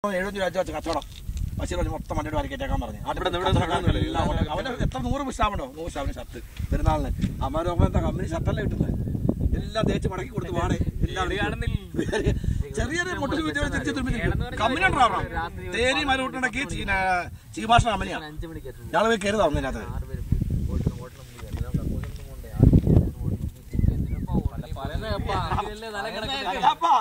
70 രൂപ വെച്ച് കച്ചവടം ബഷീർ മൊത്തം വണ്ടിയുടെ വരക്കേറ്റേക്കാൻ പറഞ്ഞു. അവന് എത്ര 100 സ്റ്റാഫുണ്ടോ? 100 സ്റ്റാഫിന് ഷർട്ട് പെരുന്നാളിന്. അമ്മ കമ്പനി ഷർട്ടല്ലേ കിട്ടുന്നത്. എല്ലാം തേച്ച് മടക്കി കൊടുത്ത് പാടെ ചെറിയൊരു കമ്പനി ഉണ്ടാവണം. തേനി മരൂട്ടുണ്ടെങ്കിൽ ചീഭാഷ കമ്പനിയാണ്. ഞങ്ങൾ പോയി കയറി തന്നതിനകത്ത് പോയപ്പോ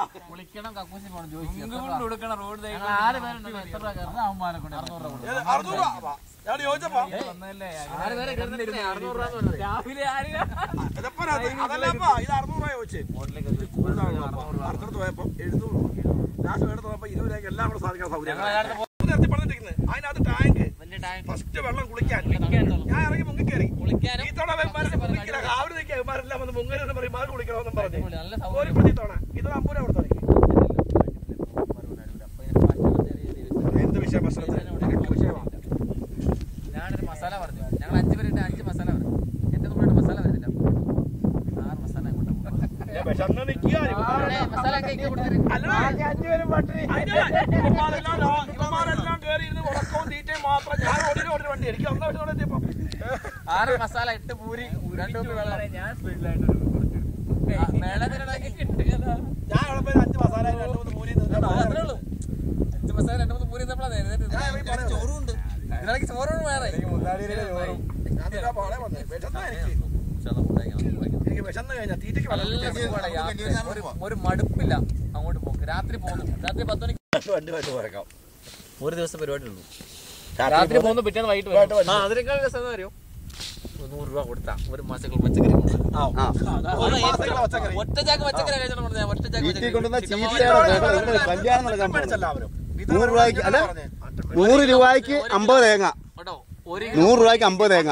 700 ലാസ്റ്റ് എടുത്ത് പോയപ്പോ 20 രൂപയ്ക്ക് എല്ലാം കൂടെ സാധിക്കാൻ സൗകര്യം. അതിനകത്ത് ടാങ്ക് ഫസ്റ്റ് വെള്ളം കുളിക്കാൻ ഞാൻ ഇറങ്ങി മുങ്ങി കയറി. ഇത്തവണ രാവിലെ നിൽക്കാരെല്ലാം വന്ന് മുങ്ങലെന്ന് പറയും മാറി കുളിക്കണമെന്നും പറഞ്ഞു. ഒരു പ്രതി തവണ ഇത് 50 രൂപ കൊടുത്തു. എന്ത് വിഷയം വിഷയമാണ്. ഞാനൊരു മസാല പറഞ്ഞു. ഞങ്ങൾ 5 പേരുടെ 5 മസാല പറഞ്ഞു. എന്റെ നമ്മുടെ മസാല വരുന്നില്ല. 6 മസാല ആറ് മസാല 8 പൂരി 2 കുപ്പി വെള്ളം. ഞാൻ ഞാൻ 5 മസാല 2-3 പൂരി 5 മസാല 2-3 പൂരി ചോറുണ്ട്. ഇതിനിടയ്ക്ക് ചോറും വേറെ. ഒരു മടുപ്പില്ല. അങ്ങോട്ട് പോകും. രാത്രി പോകുന്നു. രാത്രി 10 മണിക്ക് പോയേക്കാം. ഒരു ദിവസം പരിപാടി ഉള്ളൂ. രാത്രി പോകുന്നു, പിറ്റേന്ന് വൈകിട്ട് അതിനേക്കാൾ രസം എന്താ അറിയോ? 100 രൂപ കൊടുത്താ ഒരു മാസങ്ങൾ പച്ചക്കറി ഒറ്റച്ചാക്ക് പച്ചക്കറി കഴിച്ചോണ്ട് പറഞ്ഞ ഒറ്റച്ചാക്ക് 100 രൂപയ്ക്ക് 50 തേങ്ങ. 100 രൂപയ്ക്ക് 50 തേങ്ങ.